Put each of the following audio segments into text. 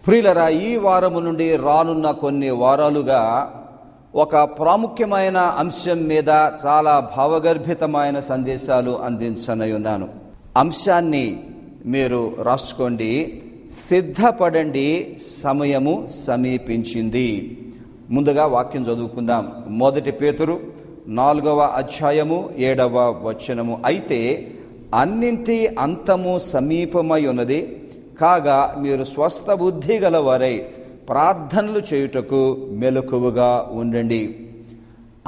ప్రియులరా, ఈ వారము నుండి రానున్న కొన్ని వారాలుగా ఒక ప్రాముఖ్యమైన అంశం మీద చాలా భావగర్భితమైన సందేశాలు అందించనున్నాను. అంశాన్ని మీరు రాసుకోండి. సిద్ధపడండి, సమయము సమీపించింది. ముందుగా వాక్యం చదువుకుందాం. 1 పేతురు 4వ అధ్యాయము 7వ వచనము. అయితే అన్నింటి అంతము సమీపమై ఉన్నది, కాగా మీరు స్వస్థ బుద్ధి గలవారై ప్రార్థనలు చేయుటకు మెలకువగా ఉండండి.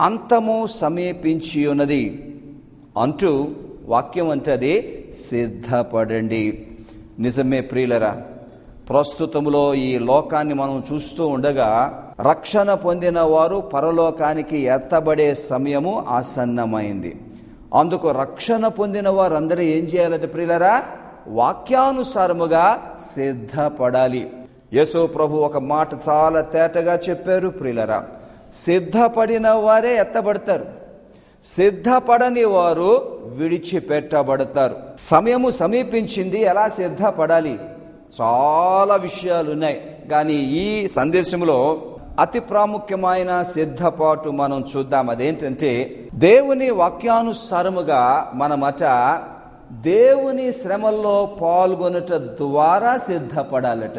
అంతము సమీపించి ఉన్నది అంటూ వాక్యం అంటది సిద్ధపడండి. నిజమే ప్రియులరా, ప్రస్తుతంలో ఈ లోకాన్ని మనం చూస్తూ ఉండగా రక్షణ పొందిన వారు పరలోకానికి ఎత్తబడే సమయము ఆసన్నమైంది. అందుకు రక్షణ పొందిన వారందరూ ఏం చేయాలంటే ప్రియులరా, వాక్యానుసారముగా సిద్ధపడాలి. యేసు ప్రభు ఒక మాట చాలా తేటగా చెప్పారు ప్రియులరా, సిద్ధపడిన వారే ఎత్తబడతారు, సిద్ధపడని వారు విడిచిపెట్టబడతారు. సమయము సమీపించింది. ఎలా సిద్ధపడాలి? చాలా విషయాలు ఉన్నాయి, కానీ ఈ సందేశంలో అతి ప్రాముఖ్యమైన సిద్ధపాటు మనం చూద్దాం. అదేంటంటే, దేవుని వాక్యానుసారముగా మనమట దేవుని శ్రమల్లో పాల్గొనుట ద్వారా సిద్ధపడాలట.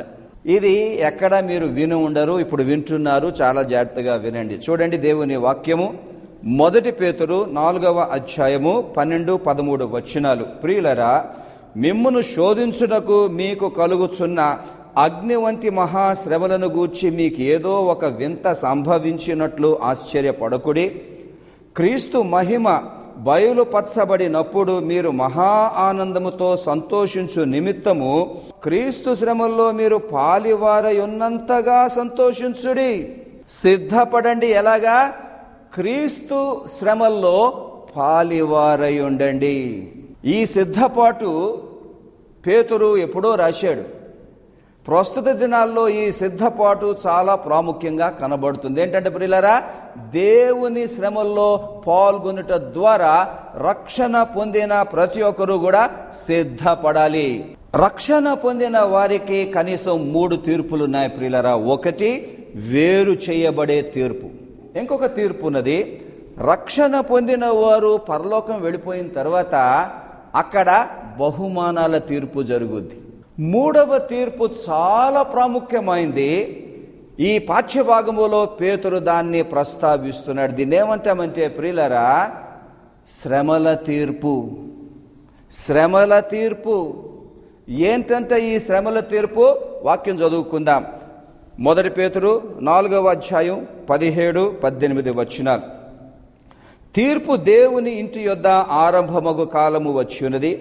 ఇది ఎక్కడ మీరు విని ఉండరు, ఇప్పుడు వింటున్నారు. చాలా జాగ్రత్తగా వినండి. చూడండి దేవుని వాక్యము. 1 పేతురు 4వ అధ్యాయము 12-13 వచనాలు. ప్రియులరా, మిమ్మును శోధించుటకు మీకు కలుగుచున్న అగ్ని వంటి మహాశ్రమలను గూర్చి మీకు ఏదో ఒక వింత సంభవించినట్లు ఆశ్చర్యపడకుడి. క్రీస్తు మహిమ బయలుపరచబడినప్పుడు మీరు మహా ఆనందముతో సంతోషించు నిమిత్తము క్రీస్తు శ్రమల్లో మీరు పాలివారై ఉన్నంతగా సంతోషించుడి. సిద్ధపడండి. ఎలాగా? క్రీస్తు శ్రమల్లో పాలివారై ఉండండి. ఈ సిద్ధపాటు పేతురు ఎప్పుడో రాశాడు. ప్రస్తుత దినాల్లో ఈ సిద్ధపాటు చాలా ప్రాముఖ్యంగా కనబడుతుంది. ఏంటంటే ప్రియులారా, దేవుని శ్రమల్లో పాల్గొనుట ద్వారా రక్షణ పొందిన ప్రతి ఒక్కరూ కూడా సిద్ధపడాలి. రక్షణ పొందిన వారికి కనీసం 3 తీర్పులు ఉన్నాయి ప్రియులారా. 1, వేరు చేయబడే తీర్పు. ఇంకొక తీర్పు ఉన్నది, రక్షణ పొందిన వారు పరలోకం వెళ్ళిపోయిన తర్వాత అక్కడ బహుమానాల తీర్పు జరుగుద్ది. 3వ తీర్పు చాలా ప్రాముఖ్యమైంది. ఈ పాఠ్యభాగములో పేతురు దాన్ని ప్రస్తావిస్తున్నాడు. దీన్ని ఏమంటామంటే ప్రియులరా, శ్రమల తీర్పు. శ్రమల తీర్పు ఏంటంటే ఈ శ్రమల తీర్పు వాక్యం చదువుకుందాం. 1 పేతురు 4వ అధ్యాయం 17-18 వచనాలు. తీర్పు దేవుని ఇంటి యొద్ద ఆరంభమగు కాలము వచ్చి ఉన్నది.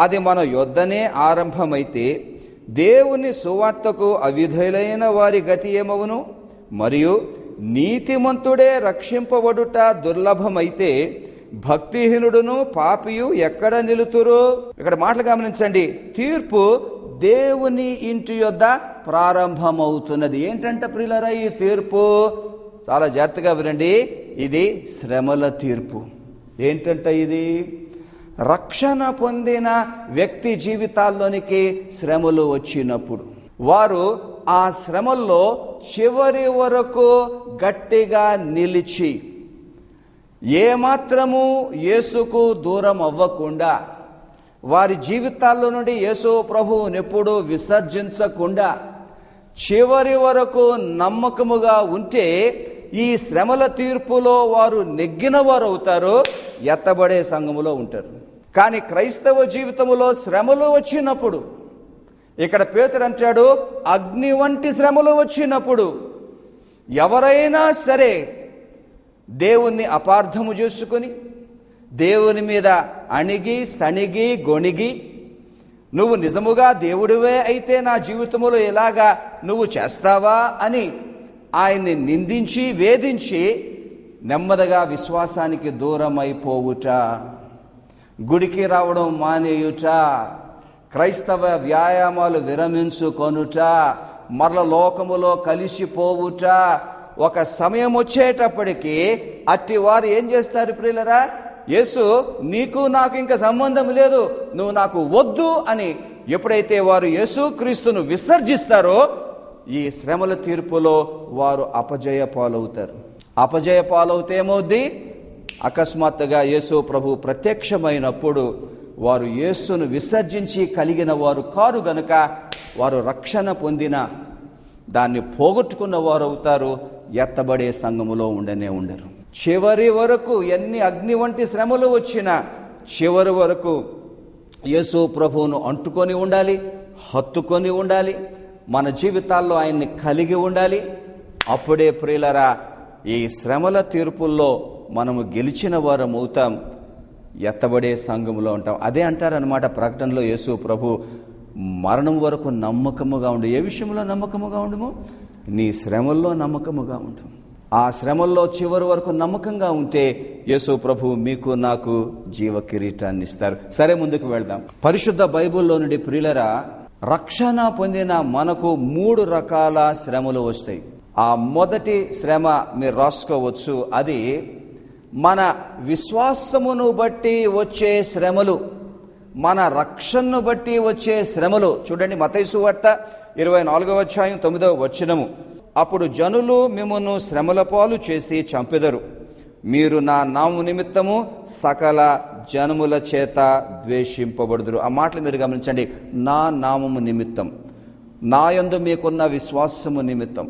అది మన యొద్దనే ఆరంభమైతే దేవుని సువార్తకు అవిధేయులైన వారి గతి ఏమవును? మరియు నీతిమంతుడే రక్షింపబడుట దుర్లభమైతే భక్తిహీనుడును పాపియు ఎక్కడ నిలుతురు? ఇక్కడ మాటలు గమనించండి. తీర్పు దేవుని ఇంటి యొద్ద ప్రారంభమవుతున్నది. ఏంటంటే ప్రియులారా, ఈ తీర్పు చాలా జాగ్రత్తగా వినండి. ఇది శ్రమల తీర్పు. ఏంటంటే ఇది రక్షణ పొందిన వ్యక్తి జీవితాల్లోనికి శ్రమలు వచ్చినప్పుడు వారు ఆ శ్రమల్లో చివరి వరకు గట్టిగా నిలిచి ఏమాత్రము యేసుకు దూరం అవ్వకుండా, వారి జీవితాల్లో నుండి యేసు ప్రభువుని ఎప్పుడూ విసర్జించకుండా చివరి వరకు నమ్మకముగా ఉంటే ఈ శ్రమల తీర్పులో వారు నెగ్గిన వారు అవుతారు, ఎత్తబడే సంఘములో ఉంటారు. కానీ క్రైస్తవ జీవితములో శ్రమలు వచ్చినప్పుడు, ఇక్కడ పేతురు అంటాడు, అగ్ని వంటి శ్రమలు వచ్చినప్పుడు ఎవరైనా సరే దేవుణ్ణి అపార్థము చేసుకుని దేవుని మీద అణిగి సణిగి గొణిగి, నువ్వు నిజముగా దేవుడివే అయితే నా జీవితంలో ఇలాగా నువ్వు చేస్తావా అని ఆయన్ని నిందించి వేధించి నెమ్మదిగా విశ్వాసానికి దూరం అయిపోవుట, గుడికి రావడం మానేయుట, క్రైస్తవ వ్యాయామాలు విరమించుకొనుట, మరల లోకములో కలిసిపోవుట, ఒక సమయం వచ్చేటప్పటికి అట్టి వారు ఏం చేస్తారు ప్రియులరా? యేసు నీకు నాకు ఇంకా సంబంధం లేదు, నువ్వు నాకు వద్దు అని ఎప్పుడైతే వారు యేసు క్రీస్తును విసర్జిస్తారో ఈ శ్రమల తీర్పులో వారు అపజయ పాలవుతారు. అపజయ పాలవుతే ఏమవుద్ది? అకస్మాత్తుగా యేసు ప్రభు ప్రత్యక్షమైనప్పుడు వారు యేసును విసర్జించి కలిగిన వారు కారు గనుక వారు రక్షణ పొందిన దాన్ని పోగొట్టుకున్న వారు అవుతారు. ఎత్తబడే సంఘములో ఉండరు. చివరి వరకు ఎన్ని అగ్ని వంటి శ్రమలు వచ్చినా చివరి వరకు యేసు ప్రభువును అంటుకొని ఉండాలి, హత్తుకొని ఉండాలి, మన జీవితాల్లో ఆయన్ని కలిగి ఉండాలి. అప్పుడే ప్రియులరా ఈ శ్రమల తీర్పుల్లో మనము గెలిచిన వారం అవుతాం, ఎత్తబడే సంఘములో ఉంటాం. అదే అంటారనమాట ప్రకటనలో యేసు ప్రభు, మరణం వరకు నమ్మకముగా ఉండు. ఏ విషయంలో నమ్మకముగా ఉండము? నీ శ్రమల్లో నమ్మకముగా ఉండు. ఆ శ్రమల్లో చివరి వరకు నమ్మకంగా ఉంటే యేసు ప్రభు మీకు నాకు జీవ కిరీటాన్ని ఇస్తారు. సరే, ముందుకు వెళ్దాం. పరిశుద్ధ బైబిల్లో నుండి ప్రియులరా, రక్షణ పొందిన మనకు 3 రకాల శ్రమలు వస్తాయి. ఆ మొదటి శ్రమ మీరు రాసుకోవచ్చు. అది మన విశ్వాసమును బట్టి వచ్చే శ్రమలు, మన రక్షణను బట్టి వచ్చే శ్రమలు. చూడండి, మత్తయి సువార్త 24వ అధ్యాయం 9వ వచనము. అప్పుడు జనులు మిమ్మును శ్రమల పాలు చేసి చంపెదరు, మీరు నా నామము నిమిత్తము సకల జనముల చేత ద్వేషింపబడుదురు. ఆ మాటలు మీరు గమనించండి. నా నామము నిమిత్తం, నా యందు మీకున్న విశ్వాసము నిమిత్తం,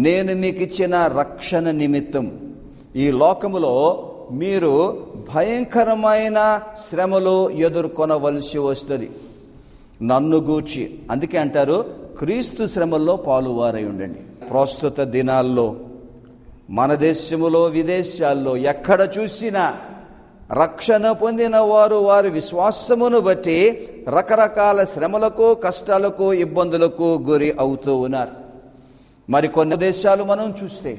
నేను మీకు ఇచ్చిన రక్షణ నిమిత్తం ఈ లోకములో మీరు భయంకరమైన శ్రమలు ఎదుర్కొనవలసి వస్తుంది. నన్ను గూర్చి అందుకే అంటారు, క్రీస్తు శ్రమల్లో పాలువారై ఉండండి. ప్రస్తుత దినాల్లో మన దేశములో విదేశాల్లో ఎక్కడ చూసినా రక్షణ పొందిన వారు వారి విశ్వాసమును బట్టి రకరకాల శ్రమలకు, కష్టాలకు, ఇబ్బందులకు గురి అవుతూ ఉన్నారు. మరికొన్ని దేశాలు మనం చూస్తే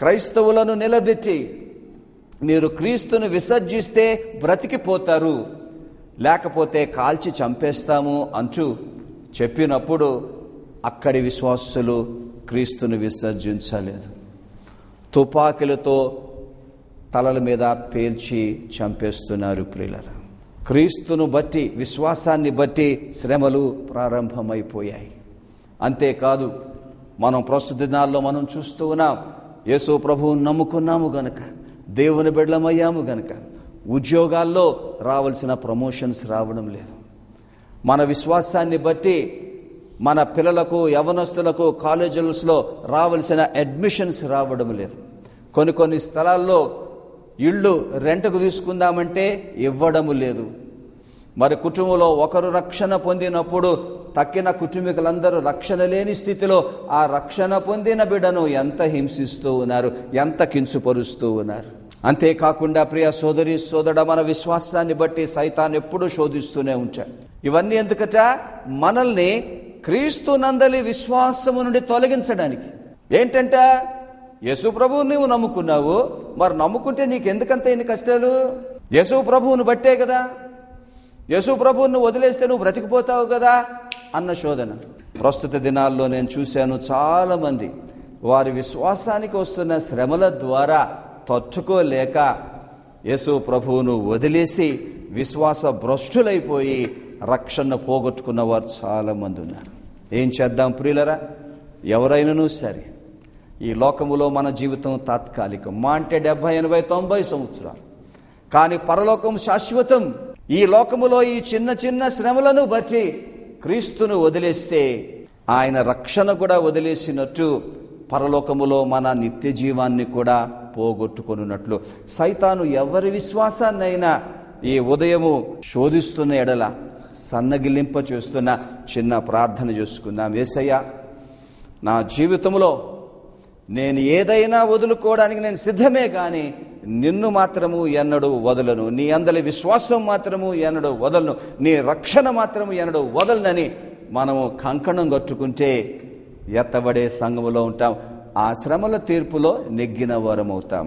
క్రైస్తవులను నిలబెట్టి మీరు క్రీస్తును విసర్జిస్తే బ్రతికిపోతారు, లేకపోతే కాల్చి చంపేస్తాము అంటూ చెప్పినప్పుడు అక్కడి విశ్వాసులు క్రీస్తును విసర్జించలేదు. తుపాకులతో తలల మీద పేల్చి చంపేస్తున్నారు. ప్రియులారా, క్రీస్తును బట్టి, విశ్వాసాన్ని బట్టి శ్రమలు ప్రారంభమైపోయాయి. అంతేకాదు, మనం ప్రస్తుత దినాల్లో మనం చూస్తూ ఉన్నాం, యేసు ప్రభువును నమ్ముకున్నాము గనక, దేవుని బిడ్డలమయ్యాము గనక ఉద్యోగాల్లో రావాల్సిన ప్రమోషన్స్ రావడం లేదు. మన విశ్వాసాన్ని బట్టి మన పిల్లలకు, యవనస్తులకు కాలేజీలలో రావాల్సిన అడ్మిషన్స్ రావడం లేదు. కొన్ని స్థలాల్లో ఇళ్ళు రెంట్కు తీసుకుందామంటే ఇవ్వడము లేదు. మరి కుటుంబంలో ఒకరు రక్షణ పొందినప్పుడు తక్కిన కుటుంబీకులందరూ రక్షణ లేని స్థితిలో ఆ రక్షణ పొందిన బిడ్డను ఎంత హింసిస్తూ ఉన్నారు, ఎంత కించుపరుస్తూ ఉన్నారు. అంతేకాకుండా ప్రియ సోదరి సోదరుడ, మన విశ్వాసాన్ని బట్టి సైతాన్ ఎప్పుడూ శోధిస్తూనే ఉంటాడు. ఇవన్నీ ఎందుకట? మనల్ని క్రీస్తు నందలి విశ్వాసము నుండి తొలగించడానికి. ఏంటంట? యేసు ప్రభువుని నువ్వు నమ్ముకున్నావు, మరి నమ్ముకుంటే నీకు ఎందుకంత ఎన్ని కష్టాలు? యేసు ప్రభువును బట్టే కదా, యేసు ప్రభువును వదిలేస్తే నువ్వు బ్రతికిపోతావు కదా అన్న శోధన. ప్రస్తుత దినాల్లో నేను చూశాను, చాలా మంది వారి విశ్వాసానికి వస్తున్న శ్రమల ద్వారా తట్టుకోలేక యేసు ప్రభువును వదిలేసి విశ్వాస భ్రష్టులైపోయి రక్షణ పోగొట్టుకున్న వారు చాలా మంది ఉన్నారు. ఏం చేద్దాం ప్రియులరా? ఎవరైనాను సరే, ఈ లోకములో మన జీవితం తాత్కాలికం. మా అంటే 70, 80, 90 సంవత్సరాలు. కానీ పరలోకం శాశ్వతం. ఈ లోకములో ఈ చిన్న చిన్న శ్రమలను బట్టి క్రీస్తును వదిలేస్తే ఆయన రక్షణ కూడా వదిలేసినట్టు పరలోకములో మన నిత్య జీవాన్ని కూడా పోగొట్టుకొనున్నట్లు సైతాను ఎవరి విశ్వాసాన్నైనా ఈ ఉదయము శోధిస్తున్న ఎడల సన్నగిలింప చేస్తున్న చిన్న ప్రార్థన చేసుకుందాం. యేసయ్యా, నా జీవితంలో నేను ఏదైనా వదులుకోవడానికి నేను సిద్ధమే, కానీ నిన్ను మాత్రము ఎన్నడూ వదలను, నీ అందలి విశ్వాసం మాత్రము ఎన్నడూ వదలను, నీ రక్షణ మాత్రము ఎన్నడూ వదలనని మనము కంకణం కట్టుకుంటే ఎత్తబడే సంఘములో ఉంటాం. ఆ శ్రమల తీర్పులో నెగ్గిన వారమవుతాం.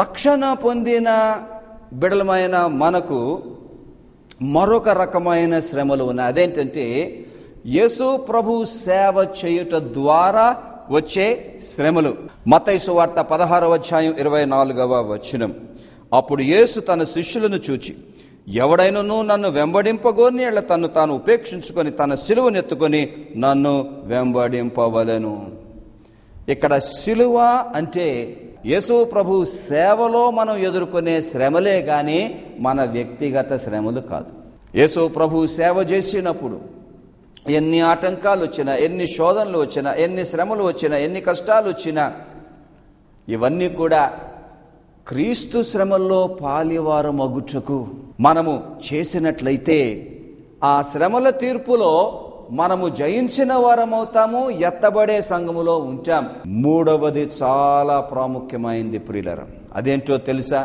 రక్షణ పొందిన బిడలమైన మనకు మరొక రకమైన శ్రమలు ఉన్నాయి. అదేంటంటే యేసు ప్రభు సేవ చేయుట ద్వారా వచ్చే శ్రమలు. మత్తయి సువార్త 16వ అధ్యాయం 24వ వచనం. అప్పుడు యేసు తన శిష్యులను చూచి, ఎవడైనను నన్ను వెంబడింపగోని ఎడల తన్ను తాను ఉపేక్షించుకొని తన సిలువనెత్తుకొని నన్ను వెంబడింపవలెను. ఇక్కడ సిలువ అంటే యేసు ప్రభు సేవలో మనం ఎదుర్కొనే శ్రమలే గాని మన వ్యక్తిగత శ్రమలు కాదు. యేసు ప్రభు సేవ చేసినప్పుడు ఎన్ని ఆటంకాలు వచ్చినా, ఎన్ని శోధనలు వచ్చినా, ఎన్ని శ్రమలు వచ్చినా, ఎన్ని కష్టాలు వచ్చినా, ఇవన్నీ కూడా క్రీస్తు శ్రమల్లో పాలివారు మగుటకు మనము చేసినట్లయితే ఆ శ్రమల తీర్పులో మనము జయించిన వారమవుతాము, ఎత్తబడే సంఘములో ఉంటాం. మూడవది చాలా ప్రాముఖ్యమైనది ప్రియులారా, అదేంటో తెలుసా?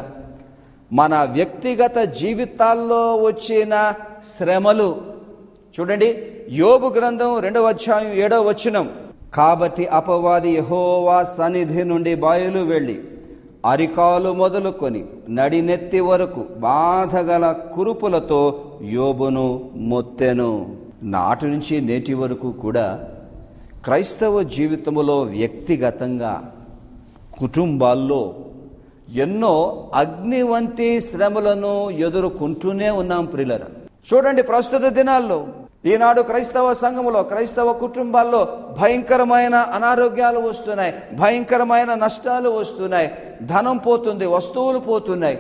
మన వ్యక్తిగత జీవితాల్లో వచ్చిన శ్రమలు. చూడండి, యోబు గ్రంథం 2వ అధ్యాయం 7వ వచనం. కాబట్టి అపవాది యెహోవా సన్నిధి నుండి బయలు వెళ్ళి అరికాలు మొదలుకొని నడినెత్తి వరకు బాధగల కురుపులతో యోబును మొత్తెను. నాటి నుంచి నేటి వరకు కూడా క్రైస్తవ జీవితంలో వ్యక్తిగతంగా, కుటుంబాల్లో ఎన్నో అగ్ని వంటి శ్రమలను ఎదుర్కొంటూనే ఉన్నాం ప్రియులారా. చూడండి, ప్రస్తుత దినాల్లో ఈనాడు క్రైస్తవ సంఘములో, క్రైస్తవ కుటుంబాల్లో భయంకరమైన అనారోగ్యాలు వస్తున్నాయి, భయంకరమైన నష్టాలు వస్తున్నాయి, ధనం పోతుంది, వస్తువులు పోతున్నాయి,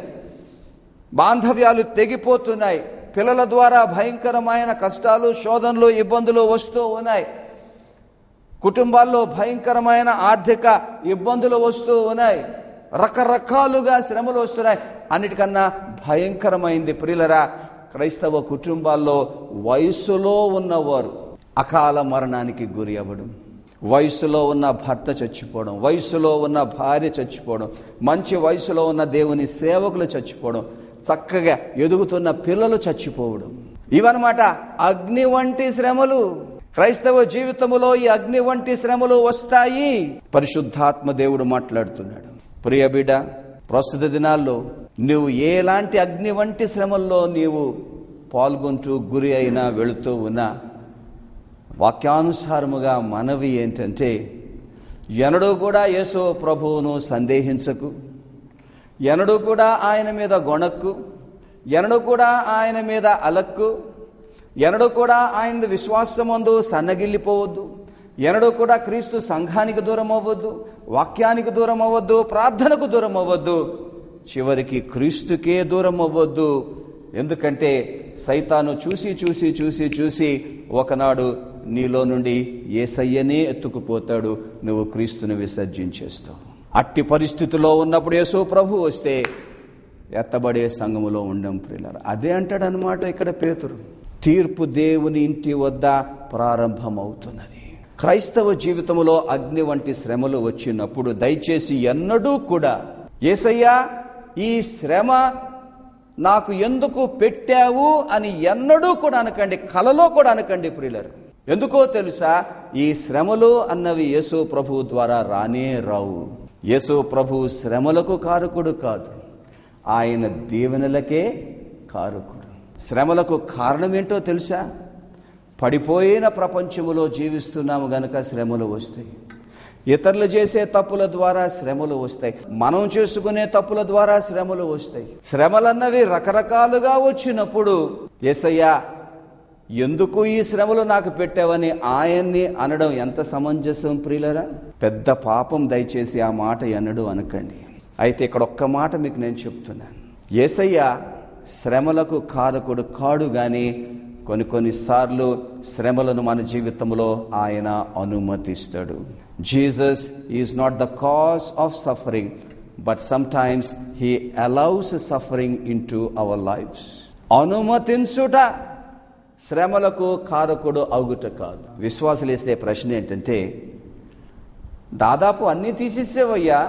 బాంధవ్యాలు తెగిపోతున్నాయి, పిల్లల ద్వారా భయంకరమైన కష్టాలు, శోధనలు, ఇబ్బందులు వస్తూ ఉన్నాయి, కుటుంబాల్లో భయంకరమైన ఆర్థిక ఇబ్బందులు వస్తూ ఉన్నాయి, రకరకాలుగా శ్రమలు వస్తున్నాయి. అన్నిటికన్నా భయంకరమైంది ప్రియులరా, క్రైస్తవ కుటుంబాల్లో వయసులో ఉన్నవారు అకాల మరణానికి గురి అవ్వడం, వయసులో ఉన్న భర్త చచ్చిపోవడం, వయసులో ఉన్న భార్య చచ్చిపోవడం, మంచి వయసులో ఉన్న దేవుని సేవకులు చచ్చిపోవడం, చక్కగా ఎదుగుతున్న పిల్లలు చచ్చిపోవడం, ఇవన్నమాట అగ్ని వంటి శ్రమలు. క్రైస్తవ జీవితంలో ఈ అగ్ని వంటి శ్రమలు వస్తాయి. పరిశుద్ధాత్మ దేవుడు మాట్లాడుతున్నాడు. ప్రియ బిడ్డ, ప్రస్తుత దినాల్లో నువ్వు ఎలాంటి అగ్ని వంటి శ్రమల్లో నీవు పాల్గొంటూ గురి అయినా వెళుతూ ఉన్నా, వాక్యానుసారముగా మనవి ఏంటంటే, ఎన్నడూ కూడా యేసు ప్రభువును సందేహించకు, ఎన్నడూ కూడా ఆయన మీద గొణక్కు, ఎన్నడూ కూడా ఆయన మీద అలక్కు, ఎన్నడూ కూడా ఆయన విశ్వాసమందు సన్నగిల్లిపోవద్దు, ఎన్నడూ కూడా క్రీస్తు సంఘానికి దూరం అవ్వద్దు, వాక్యానికి దూరం అవ్వద్దు, ప్రార్థనకు దూరం అవ్వద్దు, చివరికి క్రీస్తుకే దూరం అవ్వద్దు. ఎందుకంటే సైతాను చూసి చూసి చూసి చూసి ఒకనాడు నీలో నుండి యేసయ్యనే ఎత్తుకుపోతాడు, నువ్వు క్రీస్తుని విసర్జించేస్తావు. అట్టి పరిస్థితిలో ఉన్నప్పుడు యేసు ప్రభు వస్తే ఎత్తబడే సంఘములో ఉండం ప్రియులారా. అదే అంటాడనమాట ఇక్కడ పేతురు. తీర్పు దేవుని ఇంటి వద్ద ప్రారంభమవుతున్నది. క్రైస్తవ జీవితంలో అగ్ని వంటి శ్రమలు వచ్చినప్పుడు దయచేసి ఎన్నడూ కూడా యేసయ్యా ఈ శ్రమ నాకు ఎందుకు పెట్టావు అని ఎన్నడూ కూడా అనకండి, కలలో కూడా అనకండి ప్రియులారా. ఎందుకో తెలుసా? ఈ శ్రమలు అన్నవి యేసు ప్రభు ద్వారా రానే రావు. యేసు ప్రభు శ్రమలకు కారకుడు కాదు, ఆయన దీవెనలకే కారకుడు. శ్రమలకు కారణం ఏంటో తెలుసా? పడిపోయిన ప్రపంచములో జీవిస్తున్నాము గనక శ్రమలు వస్తాయి. ఇతరులు చేసే తప్పుల ద్వారా శ్రమలు వస్తాయి, మనం చేసుకునే తప్పుల ద్వారా శ్రమలు వస్తాయి. శ్రమలన్నవి రకరకాలుగా వచ్చినప్పుడు యేసయ్యా ఎందుకు ఈ శ్రమలు నాకు పెట్టావని ఆయన్ని అనడం ఎంత సమంజసం ప్రియులరా? పెద్ద పాపం. దయచేసి ఆ మాట ఎన్నడూ అనకండి. అయితే ఇక్కడ ఒక్క మాట మీకు నేను చెప్తున్నాను. యేసయ్య శ్రమలకు కారకుడు కాడు గాని కొన్నిసార్లు శ్రమలను మన జీవితంలో ఆయన అనుమతిస్తాడు. Jesus is not the cause of suffering, but sometimes he allows suffering into our lives. అనుమతించుట శ్రమలకు కారకుడు అవుగుట కాదు. విశ్వాసులు వేసే ప్రశ్న ఏంటంటే, దాదాపు అన్నీ తీసేసేవయ్యా,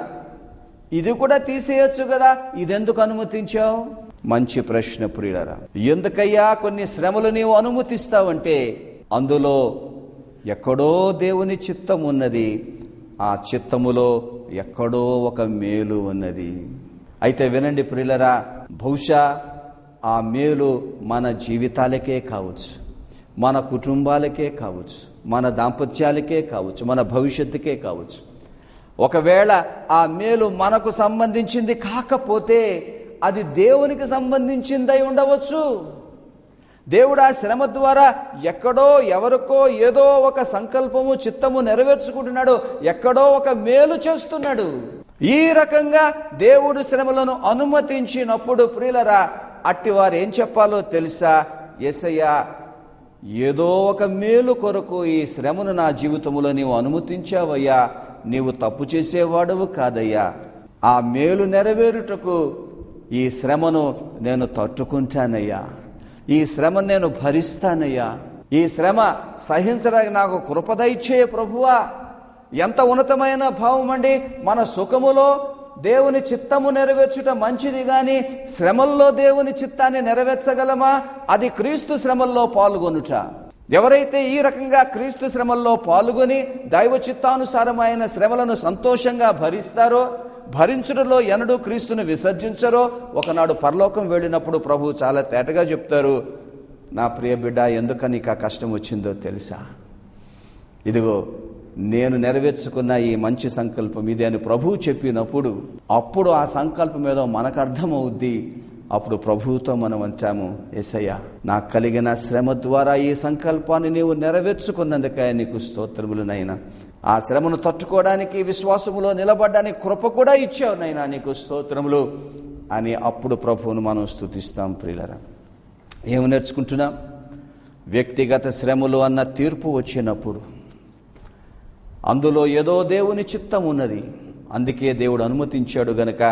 ఇది కూడా తీసేయచ్చు కదా, ఇదెందుకు అనుమతించావు? మంచి ప్రశ్న ప్రియులారా. ఎందుకయ్యా కొన్ని శ్రమలు నీవు అనుమతిస్తావంటే అందులో ఎక్కడో దేవుని చిత్తం ఉన్నది, ఆ చిత్తములో ఎక్కడో ఒక మేలు ఉన్నది. అయితే వినండి ప్రియులారా, బహుశా ఆ మేలు మన జీవితాలకే కావచ్చు, మన కుటుంబాలకే కావచ్చు, మన దాంపత్యాలకే కావచ్చు, మన భవిష్యత్తుకే కావచ్చు. ఒకవేళ ఆ మేలు మనకు సంబంధించింది కాకపోతే అది దేవునికి సంబంధించిందై ఉండవచ్చు. దేవుడు ఆ శ్రమ ద్వారా ఎక్కడో ఎవరికో ఏదో ఒక సంకల్పము చిత్తము నెరవేర్చుకుంటున్నాడు, ఎక్కడో ఒక మేలు చేస్తున్నాడు. ఈ రకంగా దేవుడు శ్రమలను అనుమతించినప్పుడు ప్రియులరా, అట్టివారు ఏం చెప్పాలో తెలుసా? యేసయ్యా, ఏదో ఒక మేలు కొరకు ఈ శ్రమను నా జీవితంలో నీవు అనుమతించావయ్యా, నీవు తప్పు చేసేవాడవు కాదయ్యా. ఆ మేలు నెరవేరుటకు ఈ శ్రమను నేను తట్టుకుంటానయ్యా, ఈ శ్రమను నేను భరిస్తానయ్యా, ఈ శ్రమ సహించడానికి నాకు కృప దయచేయ ప్రభువా. ఎంత ఉన్నతమైన భావం అండి! మన సుఖములో దేవుని చిత్తము నెరవేర్చుట మంచిది, గాని శ్రమల్లో దేవుని చిత్తాన్ని నెరవేర్చగలమా? అది క్రీస్తు శ్రమల్లో పాల్గొనుట. ఎవరైతే ఈ రకంగా క్రీస్తు శ్రమల్లో పాల్గొని దైవ చిత్తానుసారమైన శ్రమలను సంతోషంగా భరిస్తారో, భరించుటలో ఎన్నడూ క్రీస్తును విసర్జించరో, ఒకనాడు పరలోకం వెళ్ళినప్పుడు ప్రభు చాలా తేటగా చెప్తారు, నా ప్రియ బిడ్డ, ఎందుకని నీకు ఆ కష్టం వచ్చిందో తెలుసా? ఇదిగో నేను నెరవేర్చుకున్న ఈ మంచి సంకల్పం ఇది అని ప్రభువు చెప్పినప్పుడు, అప్పుడు ఆ సంకల్పం ఏదో మనకు అర్థమవుద్ది. అప్పుడు ప్రభువుతో మనం అంటాము, యేసయ్యా, నాకు కలిగిన శ్రమ ద్వారా ఈ సంకల్పాన్ని నీవు నెరవేర్చుకున్నందుకే నీకు స్తోత్రములు నైనా. ఆ శ్రమను తట్టుకోవడానికి, విశ్వాసములో నిలబడడానికి కృప కూడా ఇచ్చావు నైనా, నీకు స్తోత్రములు అని అప్పుడు ప్రభువును మనం స్తుతిస్తాం. ప్రియులరా, ఏమి నేర్చుకుంటున్నాం? వ్యక్తిగత శ్రమలు అన్న తీర్పు వచ్చినప్పుడు అందులో ఏదో దేవుని చిత్తం ఉన్నది, అందుకే దేవుడు అనుమతించాడు గనక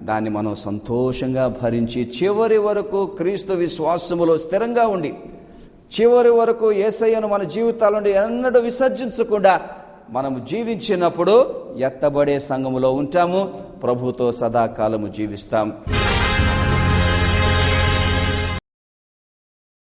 దాన్ని మనం సంతోషంగా భరించి చివరి వరకు క్రీస్తు విశ్వాసములో స్థిరంగా ఉండి, చివరి వరకు యేసయ్యను మన జీవితాల నుండి ఎన్నడూ విసర్జించకుండా మనము జీవించినప్పుడు ఎత్తబడే సంఘములో ఉంటాము, ప్రభుతో సదాకాలము జీవిస్తాం.